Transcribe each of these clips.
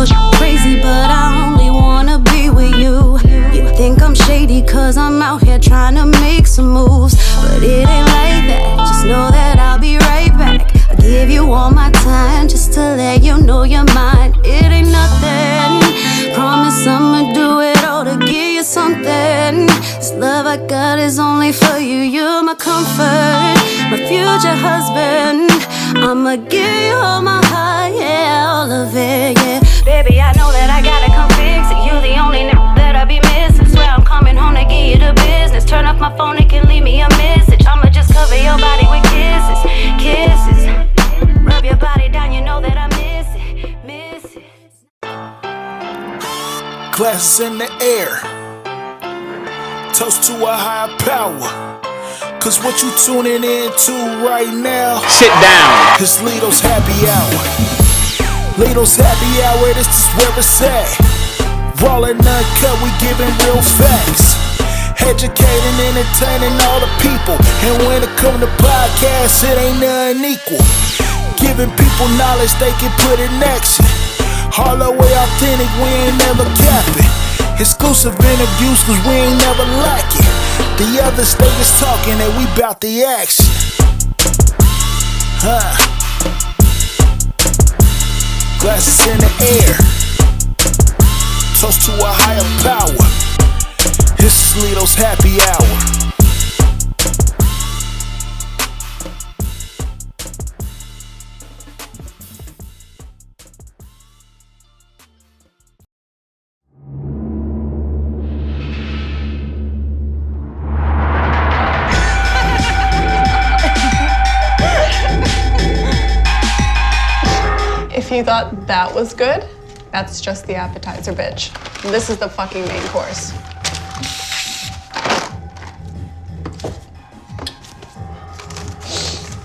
know you're crazy, but I only wanna be with you. You think I'm shady cause I'm out here trying to make some moves, but it ain't like that. Just know that I'll be right back. I'll give you all my time just to let you know you're mine. It ain't nothing, promise I'ma do it all to give you something. This love I got is only for you. You're my comfort, my future husband. I'ma give you all my heart, yeah, all of it, yeah. Baby, I know that I gotta come fix it. You the only nigga that I be missing. Swear I'm coming home to give you the business. Turn off my phone, it can leave me a message. I'ma just cover your body with kisses, kisses. Rub your body down, you know that I miss it, miss it. Glasses in the air, toast to a higher power. Cause what you tuning into right now, sit down. It's Lito's Happy Hour. Lito's Happy Hour, this is where it's at. Raw and uncut, we giving real facts. Educating, entertaining all the people. And when it come to podcasts, it ain't nothing equal. Giving people knowledge they can put in action. All the way authentic, we ain't never capping. Exclusive interviews cause we ain't never lacking. The other niggas talking and we bout the action. Glasses in the air, toast to a higher power. This is Lito's Happy Hour. If you thought that was good, that's just the appetizer, bitch. This is the fucking main course.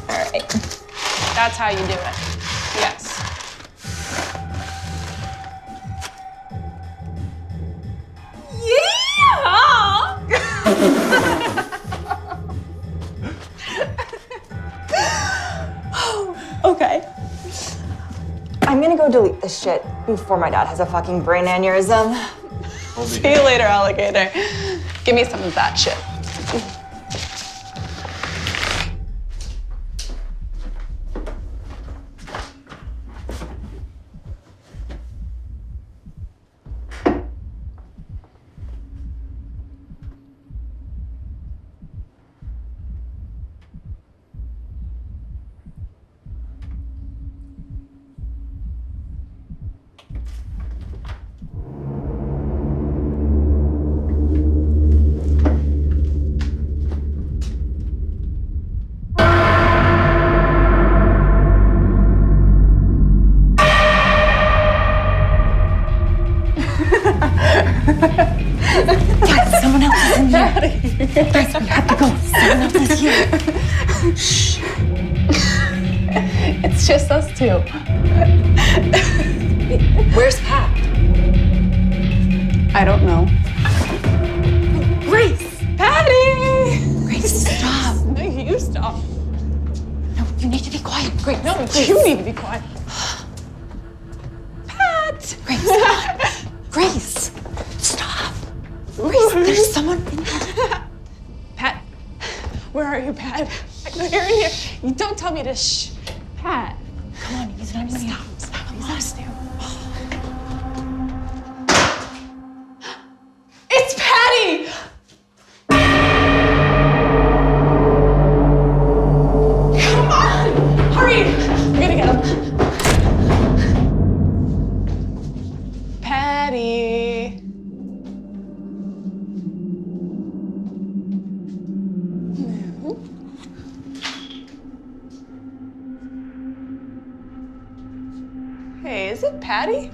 All right. That's how you do it. Yes. Yeah! Okay. I'm gonna go delete this shit before my dad has a fucking brain aneurysm. See you later, alligator. Give me some of that shit. Guys, someone else is in here. Guys, we have to go. Someone else is here. Shh. It's just us two. Where's Pat? I don't know. Grace! Patty! Grace, stop. No, you stop. No, you need to be quiet. Grace. No, Grace. you need to be quiet. Pat! Grace, come on. Grace, stop. Grace, there's someone in here. Pat, where are you, Pat? I know you're in here. You don't tell me to shh. Pat. Come on, he's not even here. Stop. He's upstairs. It's Patty! Come on! Hurry! We're gonna get him. Patty. No. Hey, is it Patty?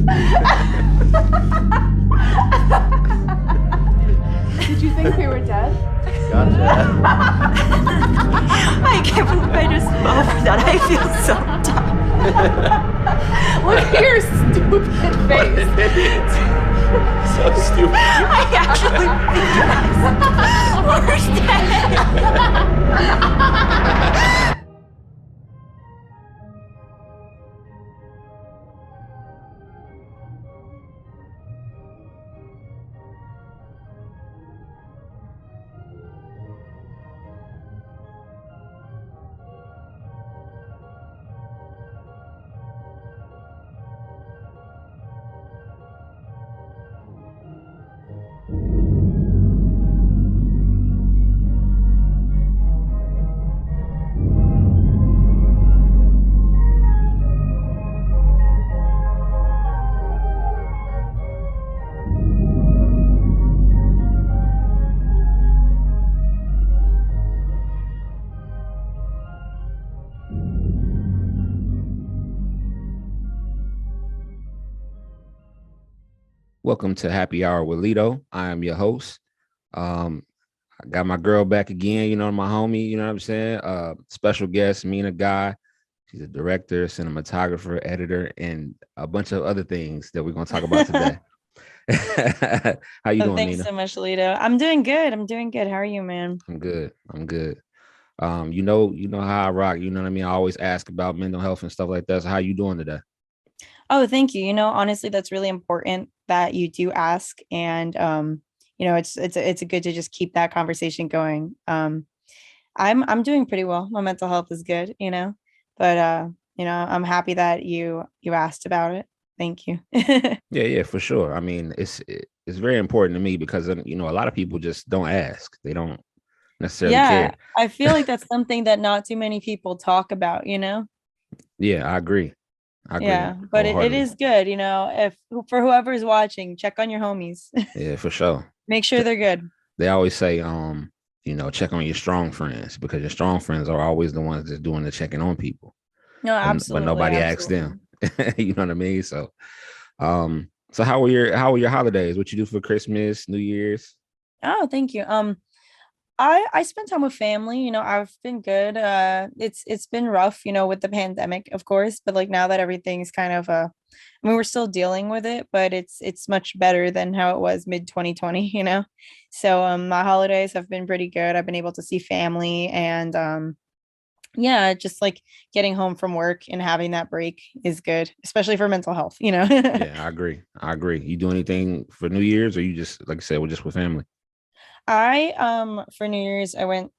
Did you think we were dead? Gotcha. I can't believe I just fell for that. I feel so dumb. Look at your stupid face. So stupid. I actually think that's worse. Welcome to Happy Hour with Lito. I am your host. I got my girl back again, my homie, you know what I'm saying? Special guest, Mena guy. She's a director, cinematographer, editor, and a bunch of other things that we're going to talk about today. How you doing, Thanks Mena? so much, Lito. I'm doing good. How are you, man? I'm good. You know how I rock, you know what I mean? I always ask about mental health and stuff like that. So how you doing today? Oh, thank you. Honestly, that's really important that you do ask. And it's good to just keep that conversation going. I'm doing pretty well. My mental health is good, but I'm happy that you asked about it. Thank you. Yeah, for sure. I mean, it's very important to me because a lot of people just don't ask. They don't necessarily care. I feel like that's something that not too many people talk about, Yeah, I agree. Yeah, but it wholeheartedly. is good, if for whoever's watching, check on your homies. Yeah, for sure. Make sure they're good. They always say, check on your strong friends because your strong friends are always the ones that's doing the checking on people. No, But absolutely. nobody asks them. You know what I mean? So how were your holidays? What you do for Christmas, New Year's? Oh, thank you. I spend time with family, I've been good. It's been rough, with the pandemic, of course, but like now that everything's kind of I mean, we're still dealing with it, but it's much better than how it was mid 2020, So my holidays have been pretty good. I've been able to see family and yeah, just like getting home from work and having that break is good, especially for mental health, Yeah, I agree. You do anything for New Year's or you just, like I said, we're just with family? I for New Year's I went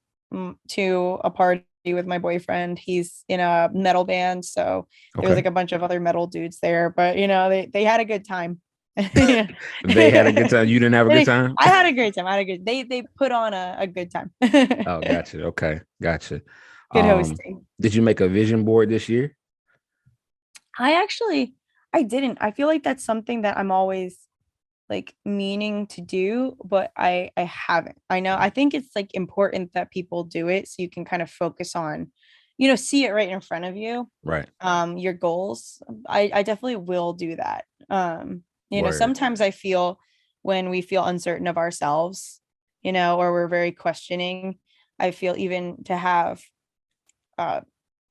to a party with my boyfriend. He's in a metal band, so there was Okay. like a bunch of other metal dudes there, but they had a good time. They had a good time. You didn't have a good time? I had a great time. They put on a good time. Oh, gotcha. Okay. Gotcha. Good hosting. Did you make a vision board this year? I didn't. I feel like that's something that I'm always like meaning to do, but I haven't. I think it's like important that people do it so you can kind of focus on, see it right in front of you. Right. Your goals. I definitely will do that. Word. Sometimes I feel when we feel uncertain of ourselves, or we're very questioning, I feel even to have I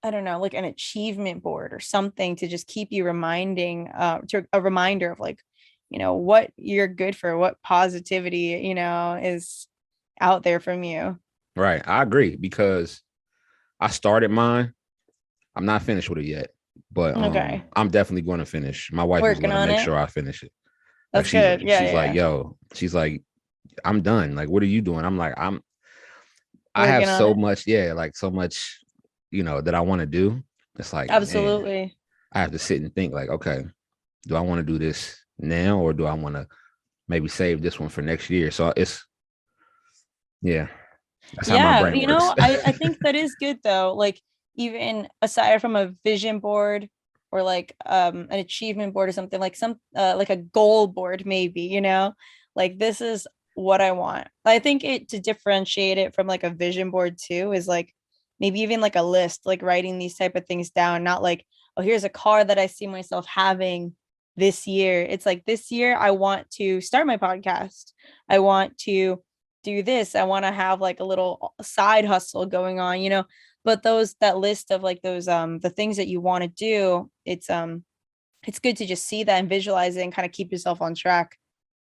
don't know, like an achievement board or something to just keep you to a reminder of like, what you're good for, what positivity, is out there from you. Right. I agree because I started mine. I'm not finished with it yet, but Okay. I'm definitely going to finish. My wife is Working going to on make it. sure I finish it. Like That's good. Yeah. she's like, Yeah. yo, she's like, I'm done. Like, what are you doing? I'm like, I have Working on so it. much, like so much, that I want to do. It's like, man, Absolutely. I have to sit and think like, okay, do I want to do this now or do I want to maybe save this one for next year? So yeah, that's how my Yeah. brain works. I think that is good though. Like even aside from a vision board or like an achievement board or something like a goal board, maybe, like this is what I want. I think it to differentiate it from like a vision board too is like maybe even like a list, like writing these type of things down, not like, oh, here's a car that I see myself having, this year. It's like this year I want to start my podcast. I want to do this. I want to have like a little side hustle going on, you know. But those that list of like those the things that you want to do, it's good to just see that and visualize it and kind of keep yourself on track.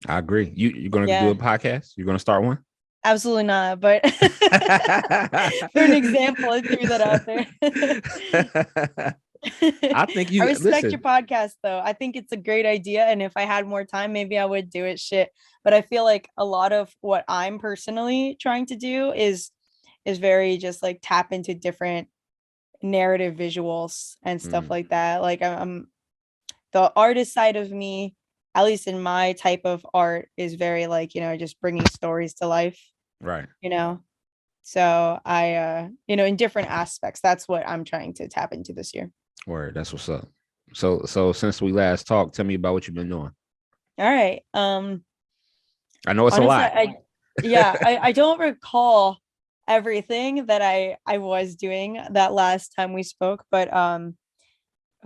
I agree. You're gonna do Yeah, a podcast? You're gonna start one? absolutely not. But for an example, I threw that out there. I think I you respect your listen. podcast though. I think it's a great idea. And if I had more time, maybe I would do it shit. But I feel like a lot of what I'm personally trying to do is very just like tap into different narrative visuals and stuff Mm, like that. Like I'm the artist side of me, at least in my type of art, is very like, you know, just bringing stories to life, right. you know. So I you know, in different aspects, that's what I'm trying to tap into this year. Word. That's what's up. So since we last talked, tell me about what you've been doing. All right. I know it's a Honestly, lot. I don't recall everything that I was doing that last time we spoke, but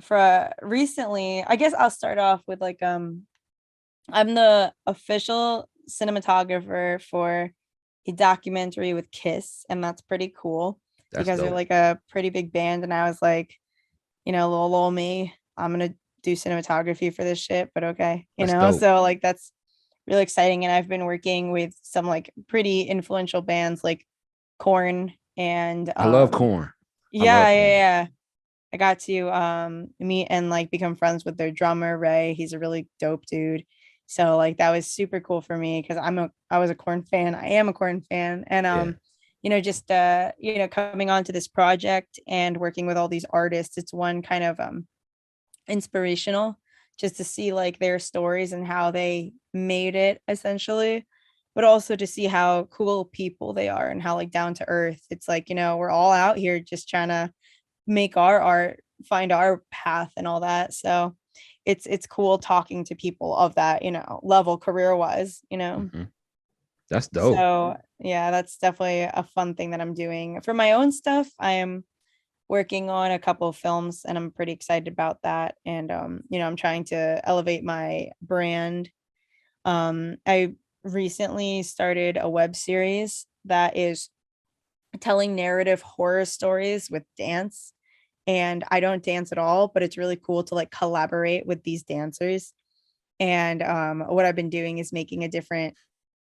for recently, I guess I'll start off with like I'm the official cinematographer for a documentary with Kiss, and that's pretty cool That's because they're dope. like a pretty big band, and I was like, you know, little me, I'm gonna do cinematography for this shit, but okay, you That's know, dope. so like that's really exciting. And I've been working with some like pretty influential bands like Corn and I love corn. I yeah, love yeah, corn. yeah. I got to meet and like become friends with their drummer Ray. He's a really dope dude. So like that was super cool for me because I was a Corn fan. I am a Corn fan. And Yeah. you know, just you know, coming on to this project and working with all these artists, it's one kind of inspirational just to see like their stories and how they made it essentially, but also to see how cool people they are and how like down to earth. It's like, you know, we're all out here just trying to make our art, find our path and all that. So it's cool talking to people of that, you know, level career wise, you know. Hmm. That's dope. So yeah, that's definitely a fun thing that I'm doing. For my own stuff, I am working on a couple of films and I'm pretty excited about that. And you know, I'm trying to elevate my brand. I recently started a web series that is telling narrative horror stories with dance. And I don't dance at all, but it's really cool to like collaborate with these dancers. And what I've been doing is making a different,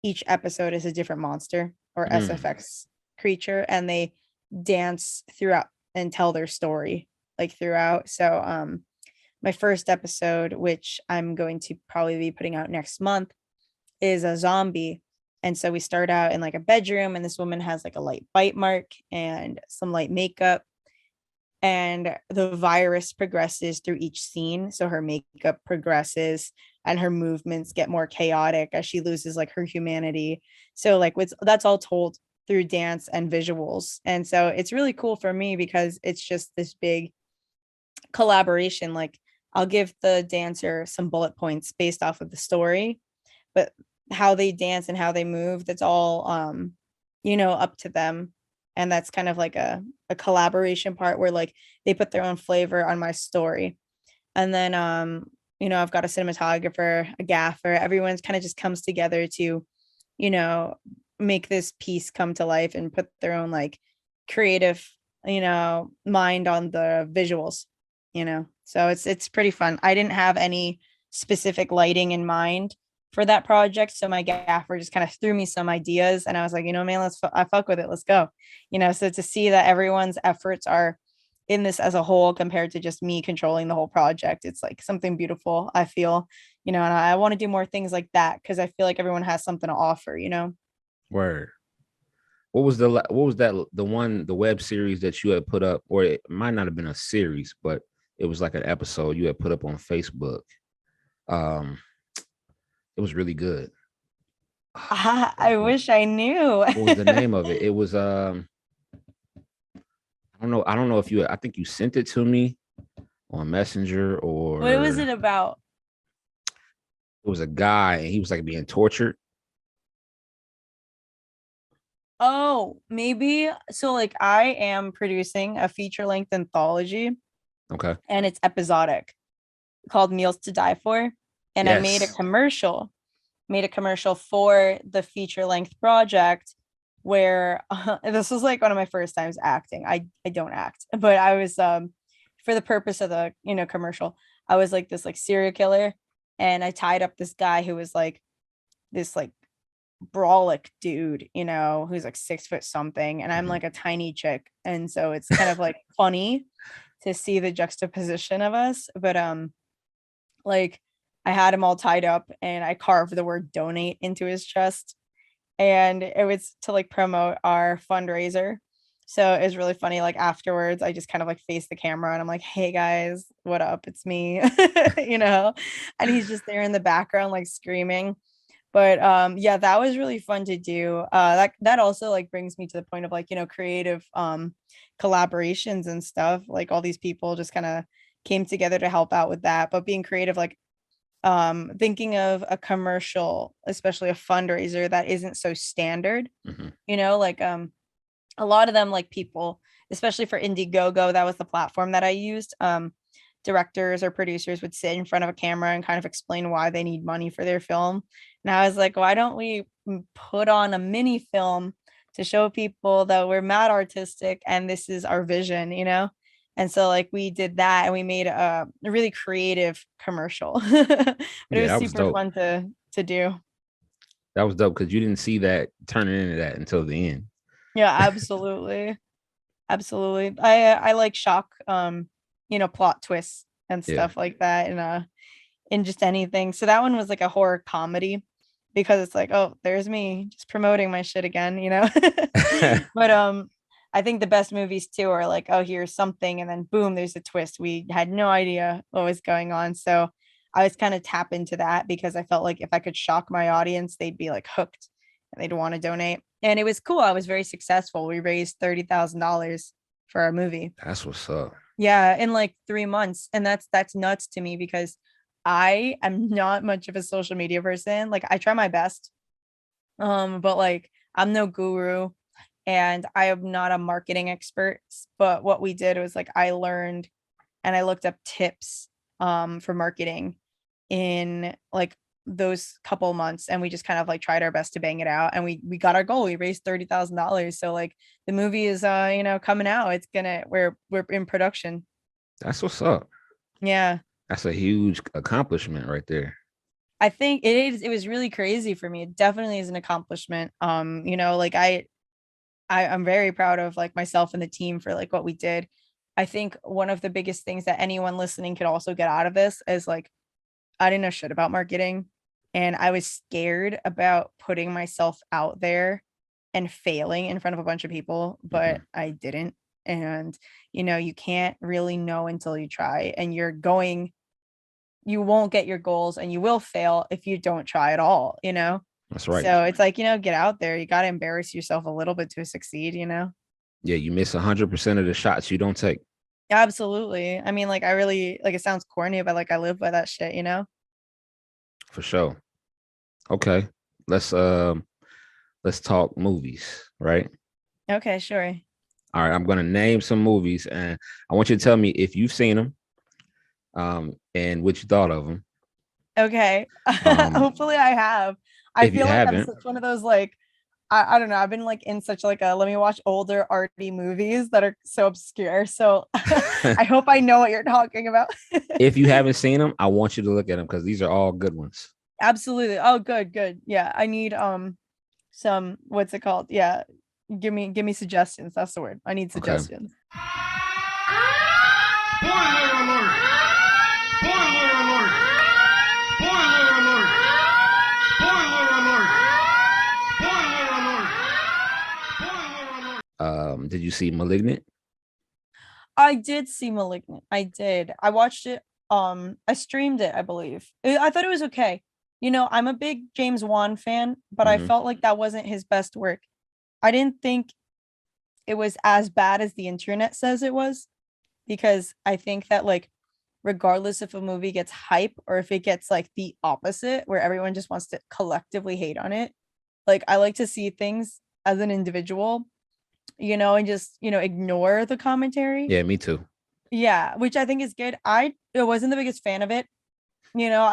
each episode is a different monster or Mm. SFX creature, and they dance throughout and tell their story like throughout. So my first episode, which I'm going to probably be putting out next month, is a zombie. And so we start out in like a bedroom, and this woman has like a light bite mark and some light makeup, and the virus progresses through each scene. So her makeup progresses and her movements get more chaotic as she loses like her humanity. So like that's all told through dance and visuals. And so it's really cool for me because it's just this big collaboration. Like I'll give the dancer some bullet points based off of the story, but how they dance and how they move, that's all you know, up to them. And that's kind of like a collaboration part where like they put their own flavor on my story. And then you know, I've got a cinematographer, a gaffer, everyone's kind of just comes together to, you know, make this piece come to life and put their own like creative, you know, mind on the visuals, you know. So it's pretty fun. I didn't have any specific lighting in mind for that project, so my gaffer just kind of threw me some ideas and I was like, you know, man, I fuck with it, let's go. You know, so to see that everyone's efforts are in this as a whole compared to just me controlling the whole project, it's like something beautiful, I feel, you know. And I want to do more things like that because I feel like everyone has something to offer, you know. Word. What was that the web series that you had put up, or it might not have been a series, but it was like an episode you had put up on Facebook. Um, it was really good. I wish I knew. What was the name of it? It was I don't know if you I think you sent it to me on Messenger, What was it or about? it was a guy and he was like being tortured. Oh, maybe. So like I am producing a feature length anthology Okay. and it's episodic. called Meals to Die For, and I Yes. made a commercial for the feature length project where this was like one of my first times acting. I don't act, but I was for the purpose of the commercial, I was like this like serial killer, and I tied up this guy who was like this like brolic dude, who's like 6 foot something, and I'm Mhm. like a tiny chick, and so it's kind of like funny to see the juxtaposition of us. But like I had him all tied up and I carved the word donate into his chest, and it was to like promote our fundraiser. So it was really funny. Like afterwards, I just kind of like faced the camera and I'm like, hey guys, what up? It's me, you know, and he's just there in the background, like screaming. But yeah, that was really fun to do. That also like brings me to the point of like, creative collaborations and stuff. Like all these people just kind of came together to help out with that. But being creative, like thinking of a commercial, especially a fundraiser that isn't so standard, Mhm. like a lot of them, like people, especially for Indiegogo, that was the platform that I used. Directors or producers would sit in front of a camera and kind of explain why they need money for their film. And I was like, why don't we put on a mini film to show people that we're mad artistic and this is our vision, And so like we did that and we made a really creative commercial. But it Yeah, was that was super dope. fun to do. That was dope because you didn't see that turning into that until the end. Yeah, absolutely. Absolutely. I like shock plot twists and Yeah. stuff like that in just anything. So that one was like a horror comedy because it's like, oh, there's me just promoting my shit again. But I think the best movies too are like, oh, here's something and then boom, there's a twist. We had no idea what was going on. So I was kind of tap into that because I felt like if I could shock my audience, they'd be like hooked and they'd want to donate. And it was cool. I was very successful. We raised $30,000 for our movie. That's what's up. Yeah, in like 3 months. And that's nuts to me because I am not much of a social media person. Like I try my best. But like I'm no guru and I am not a marketing expert. But what we did was like I learned and I looked up tips for marketing in like those couple months and we just kind of like tried our best to bang it out and we got our goal. We raised $30,000. So like the movie is coming out. We're in production. That's what's up. Yeah. That's a huge accomplishment right there. I think it was really crazy for me. It definitely is an accomplishment. Like I'm very proud of like myself and the team for like what we did. I think one of the biggest things that anyone listening could also get out of this is like I didn't know shit about marketing and I was scared about putting myself out there and failing in front of a bunch of people, but Mhm. I didn't. And you can't really know until you try and you won't get your goals and you will fail if you don't try at all. That's right. So it's like, get out there. You got to embarrass yourself a little bit to succeed. Yeah, you miss 100% of the shots you don't take. Absolutely. I mean, like, I really, like, it sounds corny, but like, I live by that shit. For sure. Okay. Let's talk movies, right? Okay, sure. All right, I'm gonna name some movies and I want you to tell me if you've seen them, and what you thought of them. Okay. Um, Hopefully I have. I if you feel like I'm haven't, such one of those, like, I don't know. I've been like in such like a let me watch older arty movies that are so obscure. So I hope I know what you're talking about. if you haven't seen them, I want you to look at them because these are all good ones. Absolutely. Oh, good, good. Yeah. I need some what's it called? Yeah. Give me suggestions. That's the word. I need Okay. suggestions. Spoiler alert! Spoiler alert! Spoiler alert! Spoiler alert! Spoiler alert! Spoiler alert! Did you see Malignant? I did see Malignant. I did. I watched it. I streamed it, I believe. I thought it was okay. I'm a big James Wan fan, but I Mhm. felt like that wasn't his best work. I didn't think it was as bad as the internet says it was, because I think that like regardless if a movie gets hype or if it gets like the opposite where everyone just wants to collectively hate on it, like I like to see things as an individual, and just, ignore the commentary. Yeah, me too. Yeah, which I think is good. I wasn't the biggest fan of it. you know,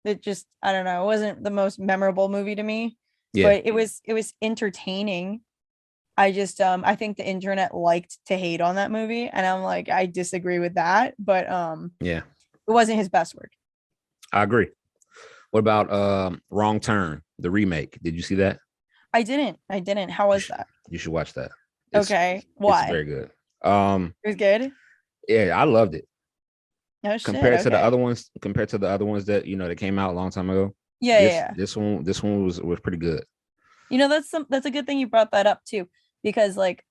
it just, I don't know, it wasn't the most memorable movie to me, Yeah, but it was entertaining. I just I think the internet liked to hate on that movie, and I'm like, I disagree with that, but yeah, it wasn't his best work. I agree. What about Wrong Turn, the remake? Did you see that? I didn't. How was that? You should watch that. It's Okay, it's why? very good. Um, It was good. yeah, I loved it Oh shit. compared to the Okay. other ones. Compared to the other ones that that came out a long time ago. Yeah, yeah, yeah. This one was pretty good. That's a good thing you brought that up too, because like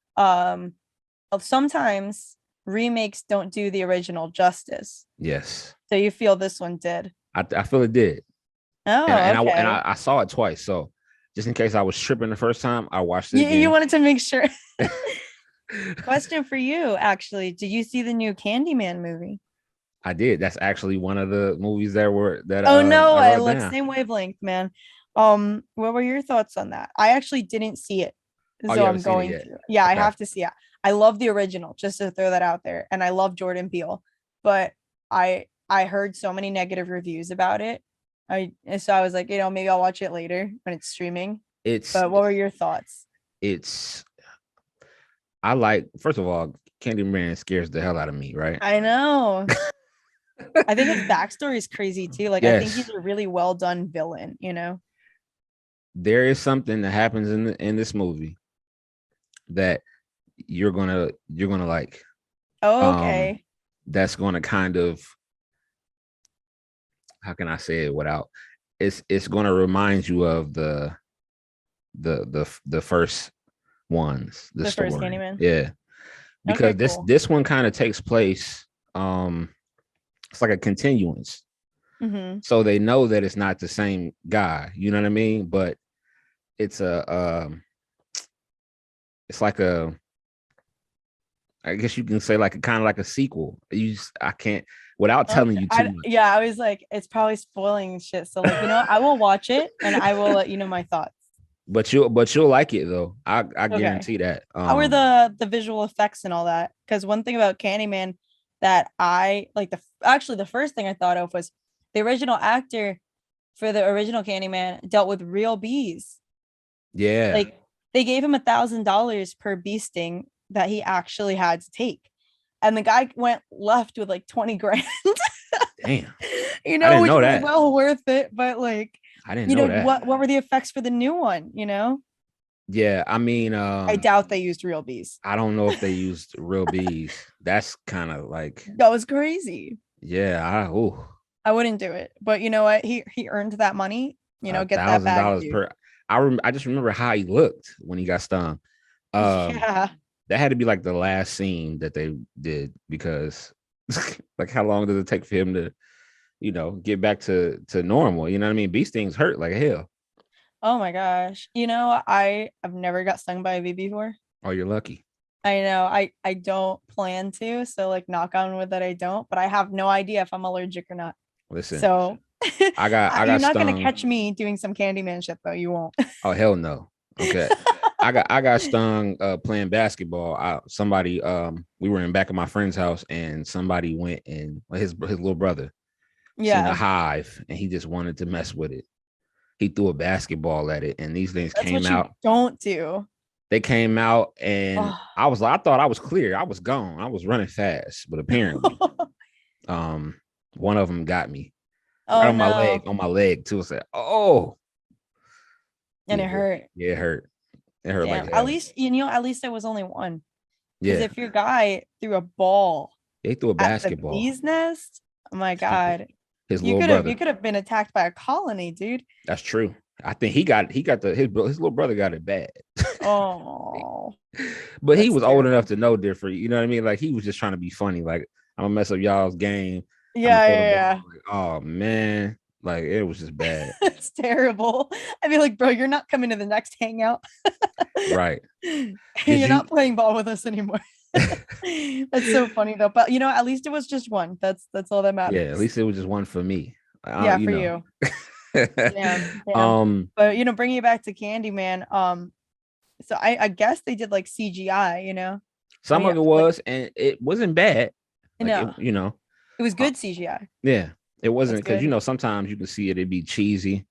sometimes remakes don't do the original justice. Yes, So you feel this one did. I feel it did, and Oh, and I and okay. I, I saw it twice. So just in case I was tripping the first time, I watched it You again. wanted to make sure. Question for you, actually. Did you see the new Candyman movie? I did. That's actually one of the movies that Oh no, I I wrote look down. same wavelength, man. What were your thoughts on that? I actually didn't see it, Oh, so you haven't I'm seen it going yet? to. Yeah, I Okay. have to see it. I love the original, just to throw that out there, and I love Jordan Peele, but I heard so many negative reviews about it. So I was like, maybe I'll watch it later when it's streaming. It's But what were your thoughts? it's I like, first of all, Candyman scares the hell out of me, right? I know. I think his backstory is crazy too. Like, I think he's Yes, a really well done villain. there is something that happens in this movie that you're gonna like. Oh, Um, okay. that's gonna kind of, how can I say it without, it's gonna remind you of the first ones, the The first story. Candyman. Yeah, because Okay, this cool. this one kind of takes place. Um, it's like a continuance, Mm-hmm. so they know that it's not the same guy. You know what I mean? But it's it's like a, I guess you can say like a kind of like a sequel. I can't, without telling Okay. you too much. Yeah, I was like, it's probably spoiling shit. So like, I will watch it and I will let you know my thoughts. But you'll like it though. I Okay. guarantee that. How were the visual effects and all that? Because one thing about Candyman that I like, the first thing I thought of was the original actor for the original Candyman dealt with real bees. Yeah. Like they gave him $1,000 per bee sting that he actually had to take. And the guy went left with like 20 grand. Damn. I didn't Which know was that. well worth it. But like, I didn't know that. what were the effects for the new one? Yeah, I mean, I doubt they used real bees. I don't know if they used real bees. That's kind of like, That was crazy. yeah, I wouldn't do it. But you know what? He earned that money. a Get that thousand bag, dollars dude. per. I just remember how he looked when he got stung. Um, Yeah. that had to be like the last scene that they did, because like how long does it take for him to, get back to normal? You know what I mean? Bee stings hurt like hell. Oh my gosh. I've never got stung by a bee before. Oh, you're lucky. I know. I don't plan to. So like knock on wood that I don't, but I have no idea if I'm allergic or not. Listen, So I you're got not gonna stung. catch me doing some Candyman shit though. You won't. Oh, hell no. Okay. I got stung playing basketball. Somebody, we were in back of my friend's house, and somebody went, and his little brother seen a Yeah. hive, and he just wanted to mess with it. He threw a basketball at it, and these things That's came what you out. don't do. They came out, and Oh. I thought I was clear. I was gone. I was running fast, but apparently, um, one of them got me right Oh no. on my leg too. I said, "Oh, And yeah, it hurt. yeah, it hurt. It hurt like Damn. At hell." least, at least it was only one. Because Yeah, if your guy threw a ball they threw a at the basketball. bee's nest, oh my Stupid. God. His You little could have you brother. could have been attacked by a colony, dude. That's true. I think his little brother got it bad. Oh, But he that's was old enough terrible. to know different. You know what I mean? Like he was just trying to be funny. Like, I'm gonna mess up y'all's game. I'm gonna Yeah, throw the yeah, yeah. ball. Like, oh man, like it was just bad. It's terrible. I'd be like, bro, you're not coming to the next hangout. Right? Did You're you? not playing ball with us anymore. That's so funny though. But at least it was just one. That's all that Yeah. At matters. least it was just one for me. Yeah, You for know. you. Damn, damn. um. But bringing it back to Candyman, so I guess they did like CGI. I Some mean, of it like, was, and it wasn't bad. Like it. no, it was Uh, good CGI. yeah. It wasn't That's because good. sometimes you can see it'd be cheesy.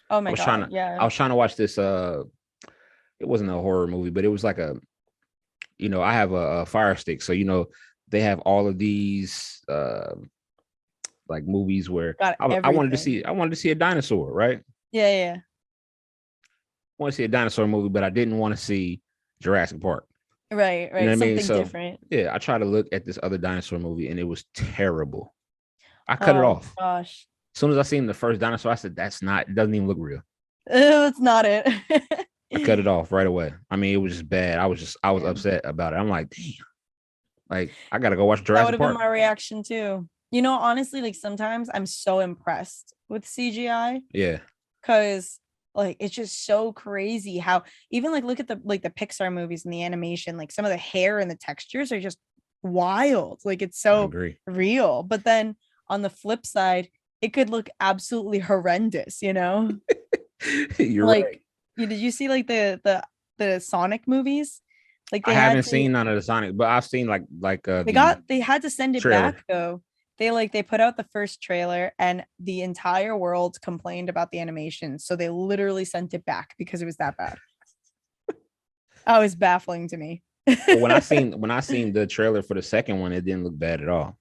Oh I my was trying God. to I Yeah. was trying to watch this it wasn't a horror movie, but it was like I have a Fire Stick, so they have all of these like movies where Got I wanted to everything. see a dinosaur, right? Yeah, yeah. I want to see a dinosaur movie, but I didn't want to see Jurassic Park. Right, You know right. what I mean? Something So different. yeah, I tried to look at this other dinosaur movie and it was terrible. I cut it Oh off. gosh. As soon as I seen the first dinosaur, I said, it doesn't even look real. That's not it. I cut it off right away. I mean, it was just bad. I was Yeah. upset about it. I'm like, damn, like I gotta go watch That would Jurassic have been Park. my reaction too. Honestly, like sometimes I'm so impressed with CGI Yeah, because like it's just so crazy how even like look at the Pixar movies and the animation, like some of the hair and the textures are just wild. Like it's I so agree. real. But then on the flip side, it could look absolutely horrendous, you know? You're right. Like did you see like the Sonic movies? Like I they had haven't to seen none of the Sonic, but I've seen the they had to send it trailer. back though. They put out the first trailer and the entire world complained about the animation. So they literally sent it back because it was that bad. Oh, it's baffling to me. But when I That seen the trailer for the second one, it didn't look bad at all.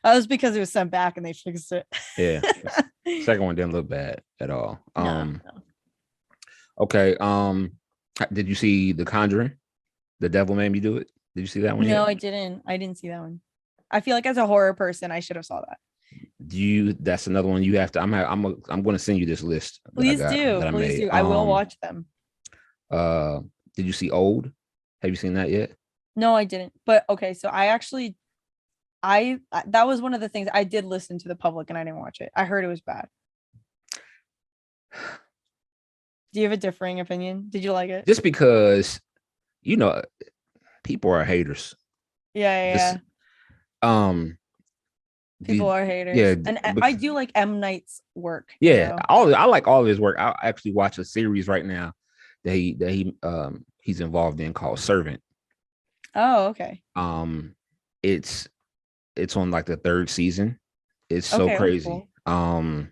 was because it was sent back and they fixed it. Yeah, second one didn't look bad at all. No, no. Okay. Did you see The Conjuring? The Devil Made Me Do It. Did you see that one No, yet? I didn't. I didn't see that one. I feel like as a horror person, I should have saw that. That's another one you have to. I'm going to send you this list Please do. that I Please made. do. I will watch them. Uh, did you see Old? Have you seen that yet? No, I didn't. But okay, so that was one of the things I did listen to the public and I didn't watch it. I heard it was bad. Do you have a differing opinion? Did you like it? Just because you know people are haters. Yeah, yeah, This yeah. um People the are haters. yeah And I bec- do like M. Night's work, yeah I like all of his work. I actually watch a series right now he's involved in called Servant. Oh, okay. Um, it's on like the third season. It's so Okay, that's crazy. cool.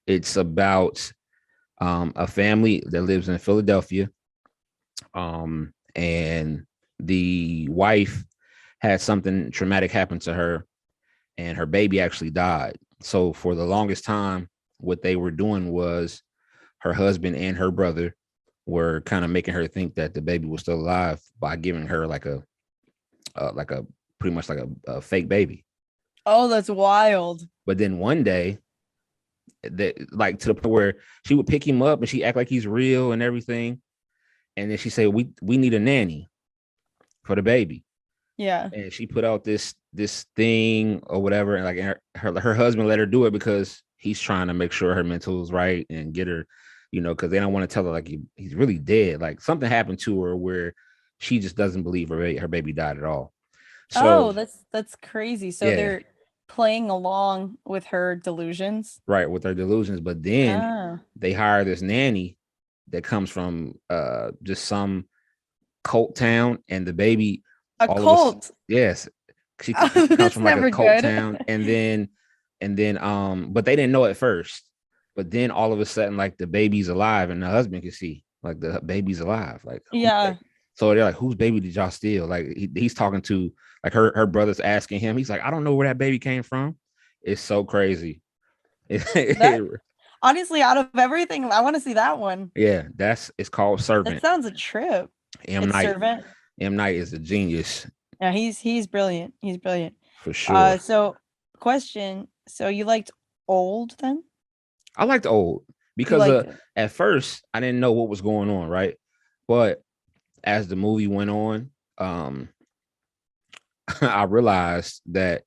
It's about a family that lives in Philadelphia. And the wife had something traumatic happen to her, and her baby actually died. So for the longest time, what they were doing was her husband and her brother were kind of making her think that the baby was still alive by giving her like a pretty much like a fake baby. Oh, that's wild. But then one day, that like to the point where she would pick him up and she act like he's real and everything, and then she said, "We need a nanny for the baby." Yeah. And she put out this thing or whatever, and like her husband let her do it because he's trying to make sure her mental is right and get her, because they don't want to tell her like he's really dead. Like something happened to her where she just doesn't believe her baby died at all. Oh, So that's crazy. So yeah, they're playing along with her delusions. right, with her delusions. But then Ah. they hire this nanny that comes from just some cult town, and the baby A all of us, cult. yes, she Oh, comes that's from like a never cult good. town, and then but they didn't know at first, but then all of a sudden like the baby's alive and the husband can see like the baby's alive, like Yeah. so they're like, whose baby did y'all steal? Like he's talking to like her brother's asking him, he's like, I don't know where that baby came from. It's so crazy. That honestly, out of everything, I want to see that one. Yeah, it's called That Servant. sounds a trip. M It's Night. Servant. M Night is a genius Yeah, he's brilliant. He's brilliant. for sure. So question. So you liked Old then? I liked Old You because liked it. at first I didn't know what was going on, right? But as the movie went on, I realized that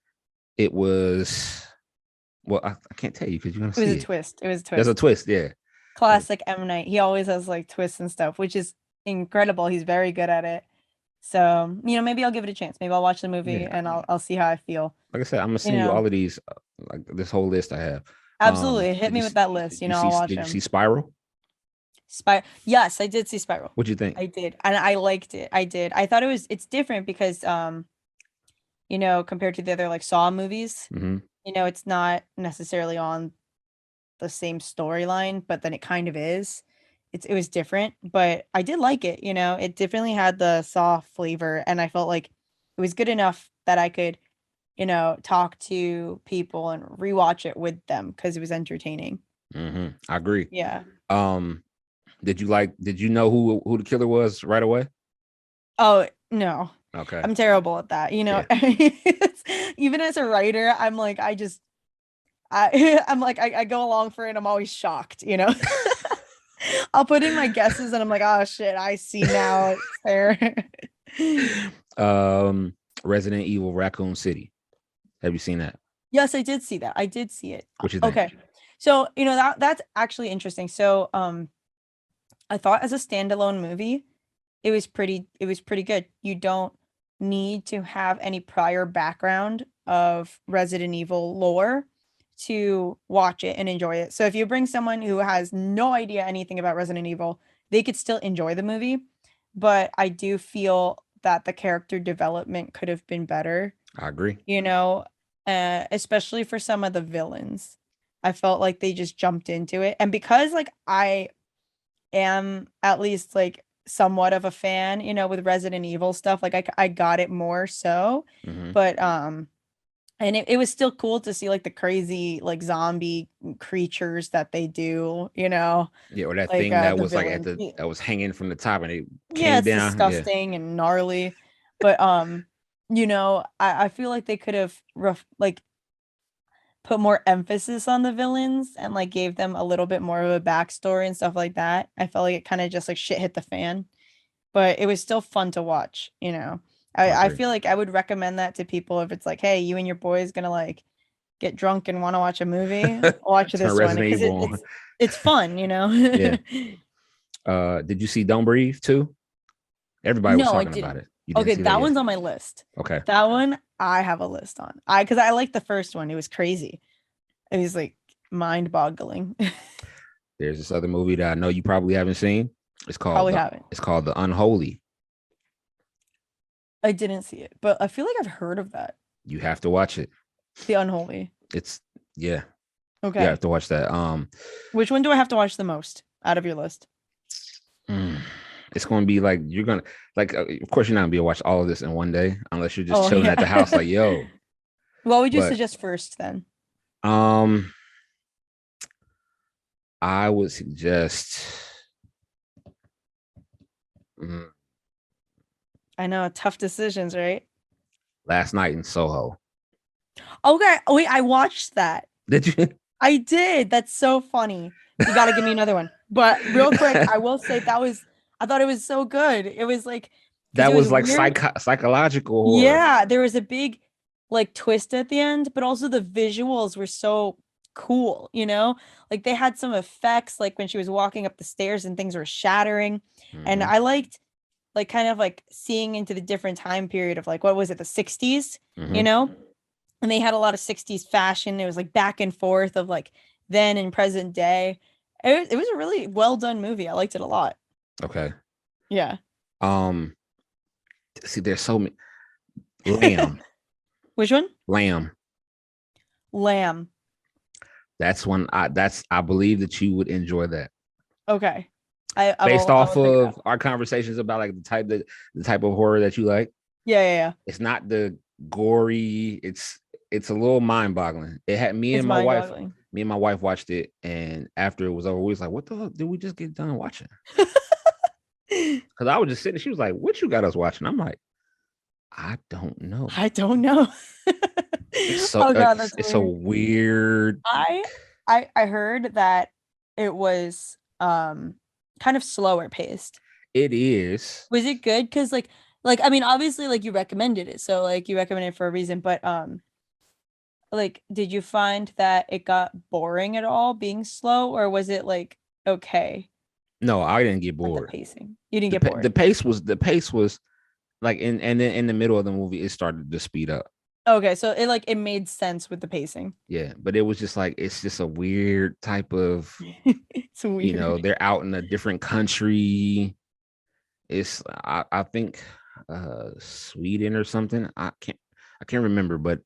it was I can't tell you because you're gonna It was see a it. twist. It was a There's a twist. twist, yeah. Classic M. Night. He always has like twists and stuff, which is incredible. He's very good at it. So, maybe I'll give it a chance. Maybe I'll watch the movie Yeah. and I'll see how I feel. Like I said, I'm gonna You send you know, all of these, like this whole list I have. absolutely. Hit Did me you with that list. did you I'll see watch did you him. see Spiral? Yes, I did see Spiral. What'd you think? I did. And I liked it. I did. I thought it's different because compared to the other like Saw movies, Mm-hmm. It's not necessarily on the same storyline, but then it kind of is. It was different, but I did like it. It definitely had the soft flavor, and I felt like it was good enough that I could, talk to people and rewatch it with them because it was entertaining. I agree. Yeah. Um, did you know who the killer was right away? Oh, no. Okay. I'm terrible at that. Yeah. Even as a writer, I'm like, I'm like, I go along for it. I'm always shocked. I'll put in my guesses and I'm like, oh shit, I see now. It's there. Um, Resident Evil Raccoon City. Have you seen that? Yes, I did see that. I did see it. What you think? Okay. So, that's actually interesting. So, I thought as a standalone movie, it was pretty good. You don't need to have any prior background of Resident Evil lore to watch it and enjoy it. So if you bring someone who has no idea anything about Resident Evil, they could still enjoy the movie. But I do feel that the character development could have been better, I agree. you know, especially for some of the villains. I felt like they just jumped into it. And because like I am at least like somewhat of a fan, with Resident Evil stuff. Like I got it more so, Hmm. but and it was still cool to see like the crazy like zombie creatures that they do, Yeah, or that like thing that the was like villains. that was hanging from the top and it Yeah, came it's down. Yeah, disgusting and gnarly, but I feel like they could have like put more emphasis on the villains and like gave them a little bit more of a backstory and stuff like that. I felt like it kind of just like shit hit the fan, but it was still fun to watch. I, I I agree. feel like I would recommend that to people if it's like, hey, you and your boys gonna like get drunk and want to watch a movie, watch Turn this one Resident because Evil on. it's fun. Yeah. Did you see Don't Breathe too? Everybody was No, I talking about didn't. it. You didn't Okay, see that that yet? one's on my list. Okay. That one I have a list on. Because I like the first one. It was crazy. It was like mind-boggling. There's this other movie that I know you probably haven't seen. Probably haven't. It's called The Unholy. I didn't see it, but I feel like I've heard of that. You have to watch it. The Unholy. It's yeah, you Okay. have to watch that. Which one do I have to watch the most out of your list? mm, it's gonna be like you're gonna like. Of course, you're not gonna be able to watch all of this in one day unless you're just Oh, chilling yeah. at the house. Like, yo, What would you but suggest first then? um, I would suggest. mm, I know, tough decisions, right? Last Night in Soho. Okay. Oh, wait, I watched that. Did you? I did. That's so funny. You got to give me another one. But real quick, I will say I thought it was so good. It was like, because That it was was like weird. psychological horror. Yeah, there was a big like twist at the end, but also the visuals were so cool. Like they had some effects, like when she was walking up the stairs and things were shattering. And Hmm. I liked like kind of like seeing into the different time period of like what was it, the 60s, you Hmm. know? And they had a lot of 60s fashion. It was like back and forth of like then and present day. It was a really well done movie. I liked it a lot. Okay. Yeah. Um. See, there's so many. Lamb. Which one? Lamb. Lamb. That's one. I believe that you would enjoy that. Okay. I Based will off check it of out. our conversations about like the type of horror that you like. Yeah, yeah, yeah. It's not the gory. It's a little mind boggling. It had me It's and my mind wife. boggling. Me and my wife watched it, and after it was over, we was like, "What the fuck did we just get done watching?" Because I was just sitting. She was like, "What you got us watching?" I'm like, "I don't know." I don't know. Oh god, that's It's so weird. weird. I I heard that it was kind of slower paced. It is. Was it good? Because like I mean, obviously like you recommended it, so like you recommended it for a reason, but like did you find that it got boring at all being slow, or was it like okay, No, I didn't get like the bored. pacing? You didn't get bored. The pace was like and then in the middle of the movie it started to speed up. Okay, so it made sense with the pacing. Yeah, but it was just like it's just a weird type of, It's weird. they're out in a different country. It's I think Sweden or something. I can't remember, but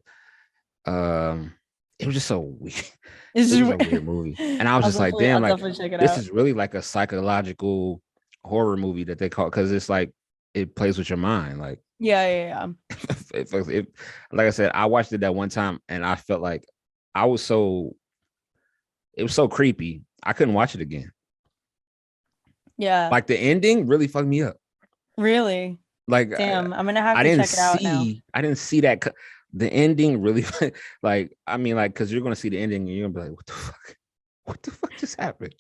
um it was just so weird. It's It just was a weird movie. And I was just like, I'll damn, like definitely check it this out. is really like a psychological horror movie that they call because it's like it plays with your mind. Like Yeah. like I said, I watched it that one time and I felt like I was so it was so creepy. I couldn't watch it again. Yeah. Like the ending really fucked me up. Really? Like Damn, I'm gonna have I to didn't check it out now. see I didn't see that the ending really like I mean like because you're gonna see the ending and you're gonna be like what the fuck just happened.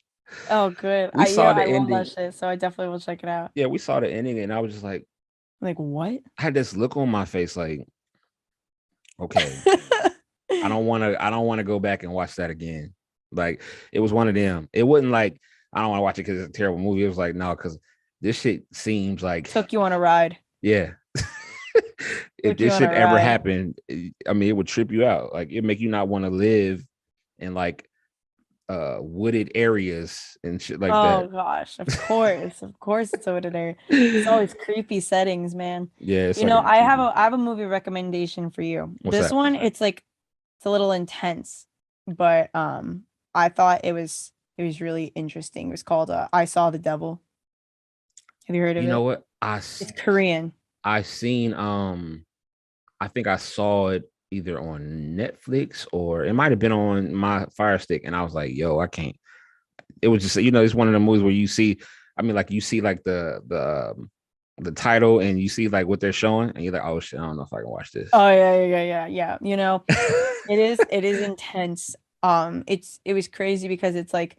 Oh, good. We saw the I love ending. that shit, so I definitely will check it out. Yeah, we saw the ending and I was just like Like what? I had this look on my face like okay, I don't want to go back and watch that again. Like it was one of them. It wasn't like I don't want to watch it because it's a terrible movie. It was like no, because this shit seems like Took you on a ride. yeah. If Took you this on shit a ever ride. happened, I mean, it would trip you out. Like it make you not want to live in like wooded areas and shit like Oh that. gosh, of course, it's over there. It's always creepy settings, man. Yeah, it's You like know, a creepy. I have a movie recommendation for you. What's This that? one, it's like it's a little intense, but I thought it was really interesting. It was called I Saw the Devil. Have you heard of You know it? what? It's Korean. I seen I think I saw it either on Netflix or it might have been on my Fire Stick, and I was like, "Yo, I can't." It was just it's one of the movies where you see, I mean, like you see like the title and you see like what they're showing, and you're like, "Oh shit, I don't know if I can watch this." Oh yeah. You know, it is intense. It was crazy because it's like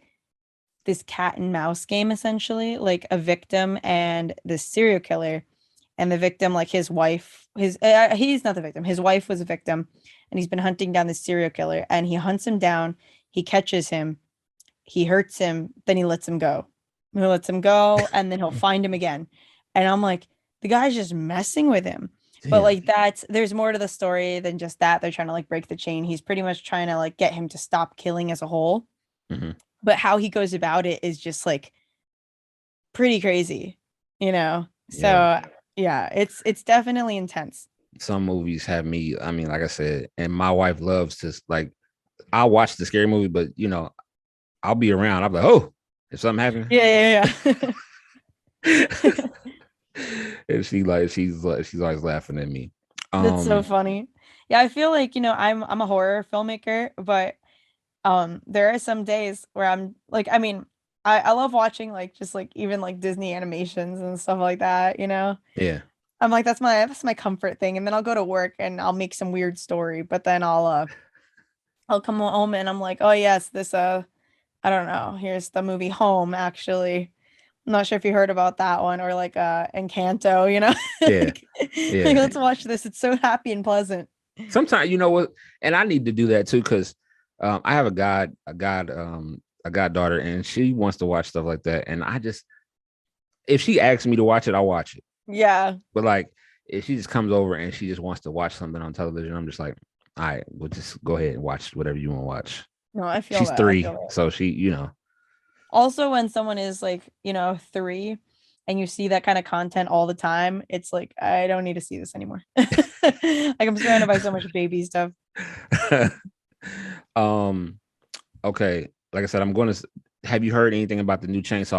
this cat and mouse game essentially, like a victim and this serial killer. And the victim, like his wife, he's not the victim. His wife was a victim, and he's been hunting down this serial killer. And he hunts him down. He catches him. He hurts him. Then he lets him go. He lets him go, and then he'll find him again. And I'm like, the guy's just messing with him. But Damn. like there's more to the story than just that. They're trying to like break the chain. He's pretty much trying to like get him to stop killing as a whole. Mhm. But how he goes about it is just like pretty crazy, you know? Yeah. So yeah, it's definitely intense. Some movies have me. I mean, like I said, and my wife loves to like. I'll watch the scary movie, but I'll be around. I'll be like, oh, if something happens, Yeah. and she's always laughing at me. That's so funny. Yeah, I feel like, I'm a horror filmmaker, but there are some days where I'm like, I mean, I love watching like just like even like Disney animations and stuff like that, you know? Yeah, I'm like, that's my comfort thing. And then I'll go to work and I'll make some weird story, but then I'll come home and I'm like, oh yes, this I don't know, here's the movie Home, actually. I'm not sure if you heard about that one or like Encanto, you know? yeah, Like, yeah. let's watch this. It's so happy and pleasant. Sometimes you know what, and I need to do that too because I have a goddaughter, and she wants to watch stuff like that, and I just if she asks me to watch it, I'll watch it. Yeah. But like if she just comes over and she just wants to watch something on television, I'm just like, all right, we'll just go ahead and watch whatever you want to watch. No, I feel She's that. I 3, feel that. so she. Also, when someone is like, 3 and you see that kind of content all the time, it's like, I don't need to see this anymore. Like I'm surrounded by so much baby stuff. um, okay. Like I said, I'm going to. Have you heard anything about the new Texas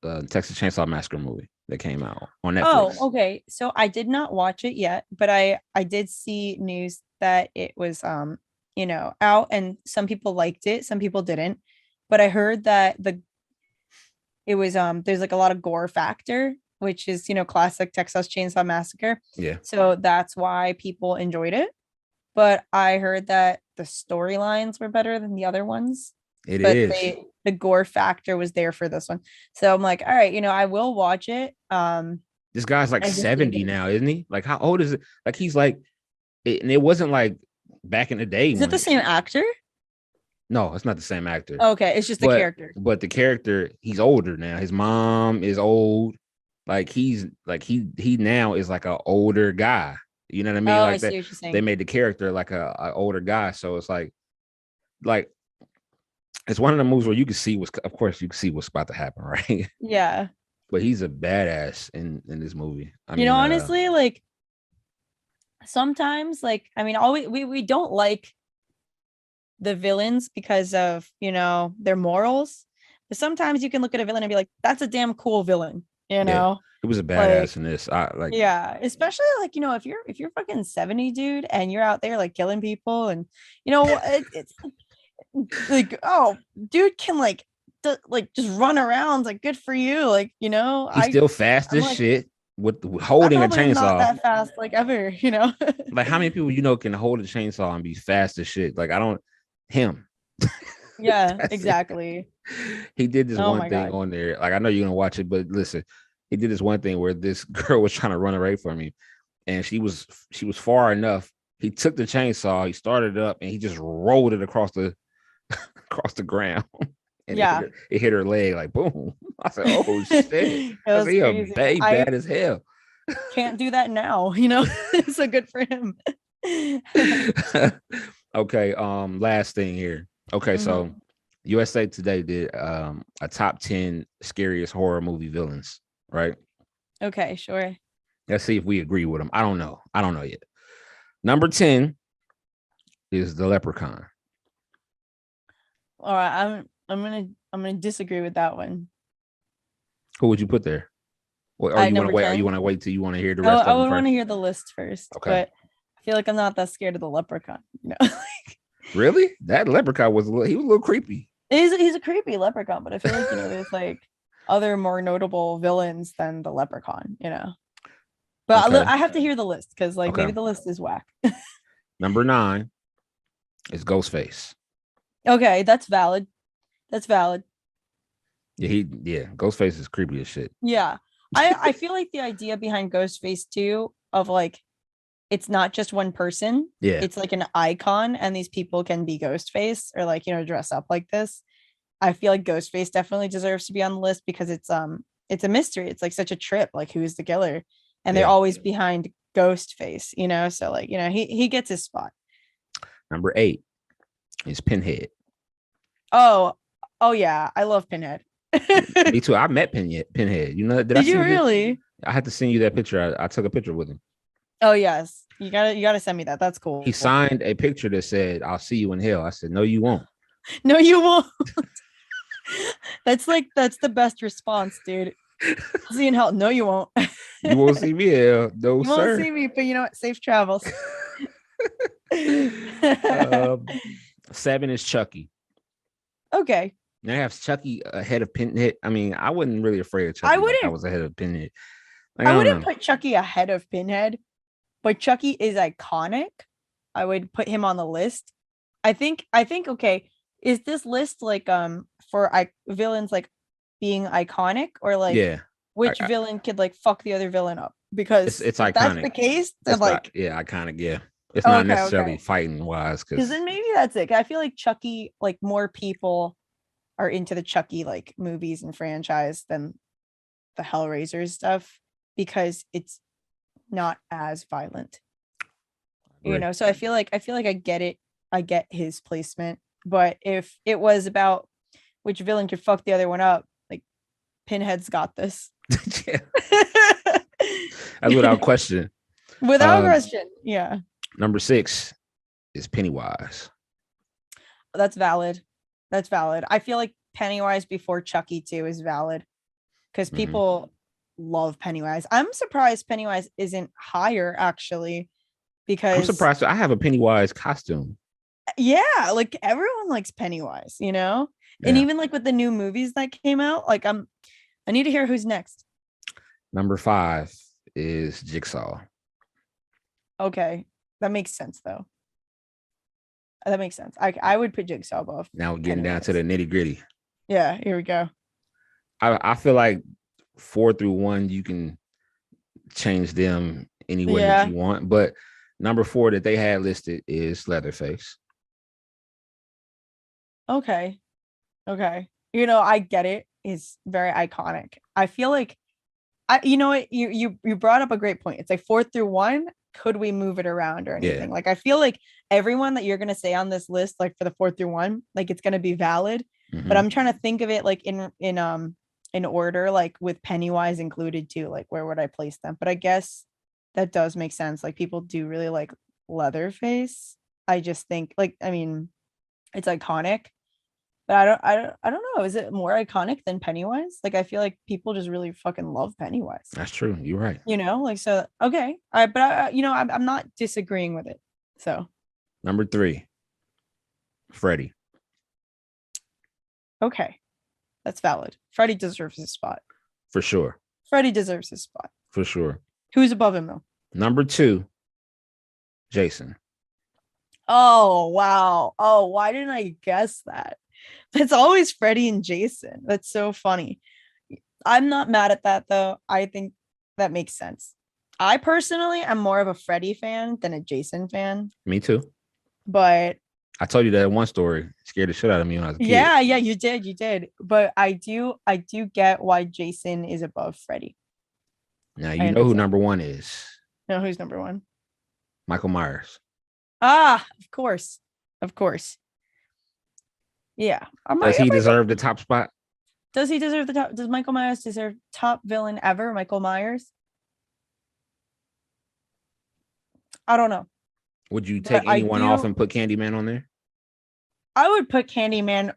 Chainsaw Massacre movie that came out on Netflix? Oh, okay. So I did not watch it yet, but I did see news that it was out, and some people liked it, some people didn't. But I heard that it was there's like a lot of gore factor, which is classic Texas Chainsaw Massacre. Yeah, So that's why people enjoyed it. But I heard that the storylines were better than the other ones, it but is. the gore factor was there for this one. So I'm like, all right, I will watch it. This guy's like I just need 70 now, isn't he? Like, how old is it? Like, he's like, and it wasn't like back in the day. Is it the same actor? No, it's not the same actor. Okay, it's just the character. But the character, he's older now. His mom is old. Like he's like he now is like an older guy. You know what I mean? Oh, Like I see that what you're saying. they made the character like a older guy. So it's like it's one of the movies where you can see of course you can see what's about to happen, right? Yeah. But he's a badass in this movie. I mean, Honestly, like sometimes, like, I mean, always we don't like the villains because of, their morals. But sometimes you can look at a villain and be like, that's a damn cool villain, Yeah, it was a Like, badass in this. I like. yeah, especially like, if you're fucking 70, dude, and you're out there like killing people and it's like, oh, dude can like just run around, like good for you. He's still fast I'm as like, shit with I holding a probably am not chainsaw. that fast like ever. Like how many people can hold a chainsaw and be fast as shit? Like I don't him. Yeah, That's it. exactly. He did this Oh one my thing god. on there. Like I know you're gonna watch it, but listen, he did this one thing where this girl was trying to run away from him, and she was far enough. He took the chainsaw, he started it up, and he just rolled it across the across the ground, and Yeah. it hit her leg like boom. I said, "Oh shit!" It I was said, "Yeah, crazy. I bad as hell." can't do that now, so good for him. Okay, last thing here. Okay, so Mhm. USA Today did a top 10 scariest horror movie villains, right? Okay, sure. Let's see if we agree with them. I don't know. I don't know yet. Number 10 is the Leprechaun. All right, I'm gonna disagree with that one. Who would you put there? Or At you want to number wait? Or you 10. want to wait till you want to hear the I, rest I of them would want first? to hear the list first, Okay. but I feel like I'm not that scared of the leprechaun. Really? That Leprechaun he was a little creepy. He's a creepy leprechaun, but I feel like, there's like other more notable villains than the leprechaun. But Okay. I have to hear the list because like Okay. maybe the list is whack. Number 9 is Ghostface. Okay, that's valid. That's valid. Yeah, Ghostface is creepy as shit. Yeah. I feel like the idea behind Ghostface too of like it's not just one person. Yeah. It's like an icon and these people can be Ghostface or like, dress up like this. I feel like Ghostface definitely deserves to be on the list because it's a mystery. It's like such a trip, like who's the killer? And they're Yeah. always behind Ghostface. So like, he gets his spot. Number 8 is Pinhead. Oh, oh yeah, I love Pinhead. Me too. I met Pinhead. Did I Did you send you? really? I had to send you that picture. I took a picture with him. Oh yes. You gotta send me that. That's cool. He signed a picture that said, "I'll see you in hell." I said, "No, you won't." No, you won't. That's the best response, dude. I'll see you in hell. No, you won't. You won't see me in hell. No, You won't sir. see me, but you know what? Safe travels. 7 is Chucky. Okay. Now I have Chucky ahead of Pinhead. I mean, I wasn't really afraid of Chucky. I wouldn't. I was ahead of Pinhead. Like, I I don't wouldn't know. put Chucky ahead of Pinhead, but Chucky is iconic. I would put him on the list. I think okay, is this list like for villains like being iconic or like Yeah, which villain could like fuck the other villain up? Because it's if that's iconic. the case, then It's not, like yeah, iconic. Yeah, it's not okay, necessarily okay. fighting wise Because because then maybe that's it. 'Cause I feel like Chucky, like more people are into the Chucky like movies and franchise than the Hellraiser stuff because it's not as violent. So I feel like I get it. I get his placement. But if it was about which villain could fuck the other one up, like Pinhead's got this. yeah, that's without question. Without question. Yeah. Number 6 is Pennywise. That's valid. That's valid. I feel like Pennywise before Chucky too is valid because Mhm. people love Pennywise. I'm surprised Pennywise isn't higher actually because I'm surprised. I have a Pennywise costume. yeah, like everyone likes Pennywise, and Yeah. even like with the new movies that came out, like I need to hear who's next. Number 5 is Jigsaw. Okay, that makes sense though. That makes sense. I would put Jigsaw above. Now we're getting down to Pennywise. the nitty gritty. Yeah, here we go. I feel like 4 through 1, you can change them any way that Yeah. you want. But number 4 that they had listed is Leatherface. Okay. Okay. I get it. It's very iconic. I feel like what you brought up a great point. It's like 4 through 1. Could we move it around or anything? Yeah. Like I feel like everyone that you're gonna say on this list, like for the 4 through 1, like it's gonna be valid. Mhm. But I'm trying to think of it like in order, like with Pennywise included too. Like where would I place them? But I guess that does make sense. Like people do really like Leatherface. I just think like I mean, It's iconic. But I don't know. Is it more iconic than Pennywise? Like I feel like people just really fucking love Pennywise. That's true. You're right. Like so okay. But I'm not disagreeing with it. So Number 3, Freddy. okay. That's valid. Freddy deserves his spot. For sure. Freddy deserves his spot. For sure. Who's above him though? Number 2, Jason. Oh wow. Oh, why didn't I guess that? It's always Freddy and Jason. That's so funny. I'm not mad at that though. I think that makes sense. I personally am more of a Freddy fan than a Jason fan, Me too. but I told you that one story scared the shit out of me when I was a kid. yeah, you did. But I do get why Jason is above Freddy. Now you know who number 1 is. No, who's number 1? Michael Myers. Ah, of course. Of course. Yeah. Does he deserve the top spot? Does he deserve the top? Does Michael Myers deserve top villain ever? Michael Myers? I don't know. Would you take anyone off and put Candyman on there? I would put Candyman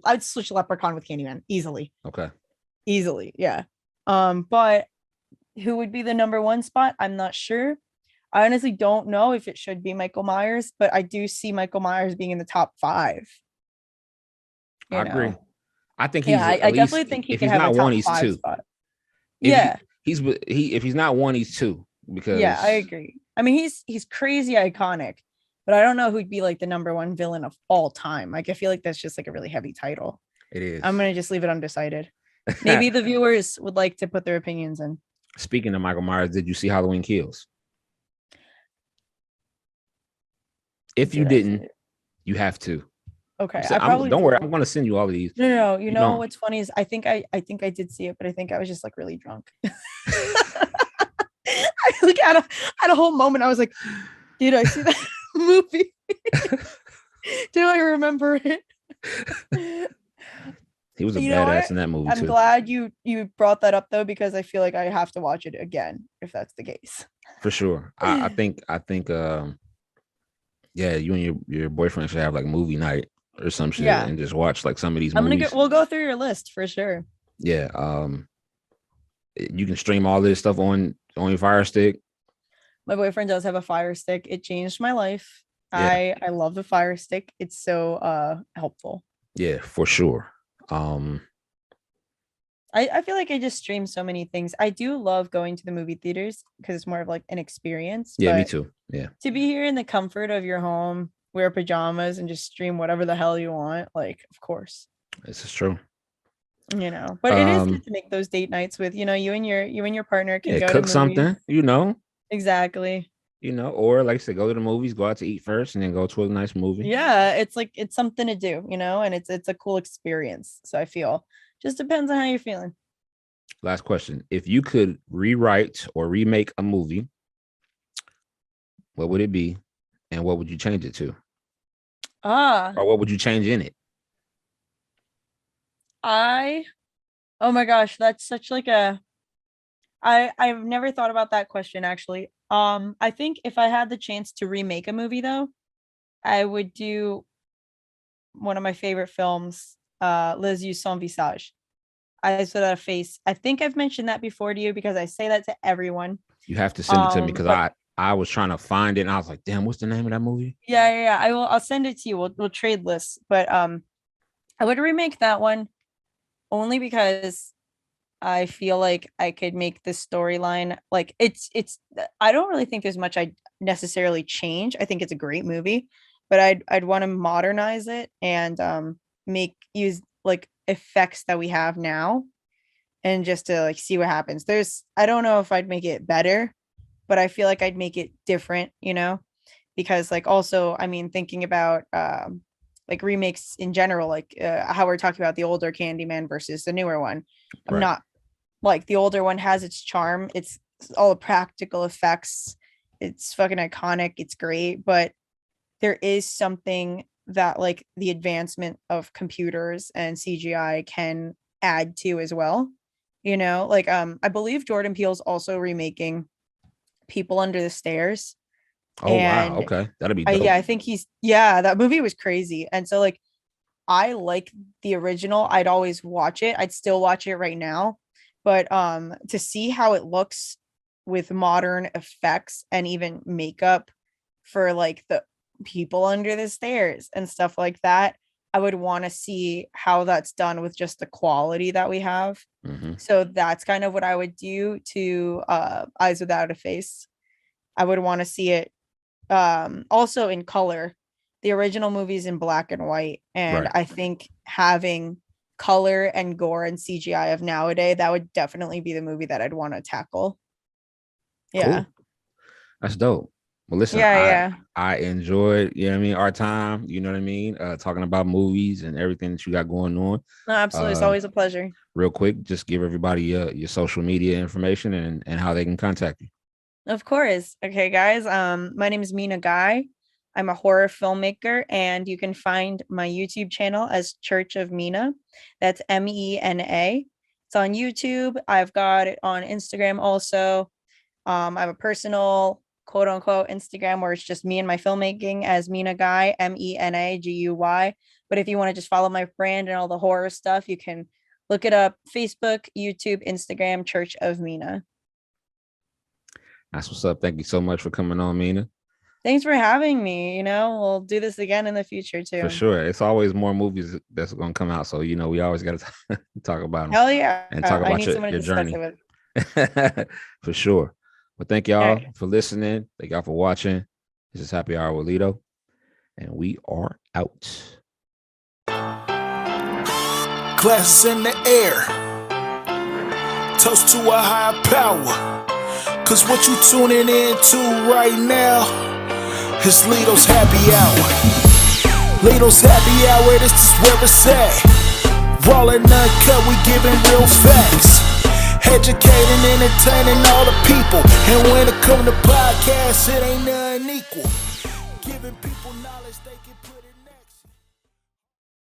I'd switch Leprechaun with Candyman easily. Okay. Easily, yeah. But who would be the number 1 spot? I'm not sure. I honestly don't know if it should be Michael Myers, but I do see Michael Myers being in the top 5. I agree. I think he's. Yeah, I definitely think he can have a top 5 spot. Yeah, if he's not 1, he's 2. Because yeah, I agree. I mean, he's crazy iconic, but I don't know who'd be like the number 1 villain of all time. Like, I feel like that's just like a really heavy title. It is. I'm gonna just leave it undecided. Maybe the viewers would like to put their opinions in. Speaking of Michael Myers, did you see Halloween Kills? If you didn't, you have to. Okay, don't worry. I'm going to send you all of these. No. You know what's funny is I think I did see it, but I think I was just like really drunk. I like had a whole moment. I was like, did I see that movie? Do I remember it? He was a badass in that movie too. I'm glad you brought that up though, because I feel like I have to watch it again if that's the case. For sure. I think yeah, you and your boyfriend should have like movie night or some shit and just watch like some of these movies. We'll go through your list for sure. Yeah. You can stream all this stuff on your Fire Stick. My boyfriend does have a Fire Stick. It changed my life. Yeah. I love the Fire Stick. It's so helpful. Yeah, for sure. I feel like I just stream so many things. I do love going to the movie theaters because it's more of like an experience. Yeah, me too. Yeah. To be here in the comfort of your home, wear pajamas and just stream whatever the hell you want, like, of course. This is true. But it is good to make those date nights with, you and your partner can go cook to something, Exactly. Or like I said, go to the movies, go out to eat first, and then go to a nice movie. Yeah, it's something to do, and it's a cool experience. So I feel just depends on how you're feeling. Last question. If you could rewrite or remake a movie, what would it be? And what would you change it to? Or what would you change in it? Oh my gosh, that's such like I've never thought about that question actually. I think if I had the chance to remake a movie though, I would do one of my favorite films, Les Yeux Sans Visage. Eyes Without a Face. I think I've mentioned that before to you because I say that to everyone. You have to send it to me because I was trying to find it and I was like, damn, what's the name of that movie? Yeah. I'll send it to you. We'll trade lists. But I would remake that one only because I feel like I could make the storyline like it's I don't really think there's much I necessarily change. I think it's a great movie, but I'd want to modernize it and use like effects that we have now and just to like see what happens. I don't know if I'd make it better, but I feel like I'd make it different, because like also, I mean, thinking about like remakes in general, like how we're talking about the older Candyman versus the newer one. I'm not like the older one has its charm. It's all the practical effects. It's fucking iconic. It's great, but there is something that like the advancement of computers and CGI can add to as well. Like I believe Jordan Peele's also remaking People Under the Stairs. Oh wow. And Okay, that'll be yeah, dope. I think that movie was crazy. And so like I like the original. I'd always watch it. I'd still watch it right now. But to see how it looks with modern effects and even makeup for like the people under the stairs and stuff like that, I would want to see how that's done with just the quality that we have. Hmm. So that's kind of what I would do to Eyes Without a Face. I would want to see it also in color. The original movie's in black and white, and Right. I think having color and gore and CGI of nowadays, that would definitely be the movie that I'd want to tackle. Yeah. Cool. That's dope. Well, listen, Yeah, I yeah. I enjoyed, you know what I mean, our time, you know what I mean, talking about movies and everything that you got going on. No, absolutely. It's Uh, always a pleasure. real quick, just give everybody your social media information and how they can contact you. Of course. Okay, guys. My name is Mena Guy. I'm a horror filmmaker, and you can find my YouTube channel as Church of Mena. That's Mena. It's on YouTube. I've got it on Instagram also. I have a personal quote unquote Instagram where it's just me and my filmmaking as Mena Guy, Menaguy. But if you want to just follow my brand and all the horror stuff, you can look it up: Facebook, YouTube, Instagram, Church of Mena. That's what's up. Thank you so much for coming on, Mina. Thanks for having me. We'll do this again in the future For too. sure. It's always more movies that's going to come out. So, we always got to talk about them Hell yeah. and talk I about need someone to your discuss it journey. with. For sure. Well, thank All y'all right. for listening. Thank y'all for watching. This is Happy Hour with Lito, and we are out. Glasses in the air. Toast to a higher power. Cause what you tuning into right now is Lito's Happy Hour. Lito's Happy Hour, this is where it's at. Raw and uncut, we giving real facts. Educating, entertaining all the people. And when it come to podcasts, it ain't nothing equal. Giving people knowledge.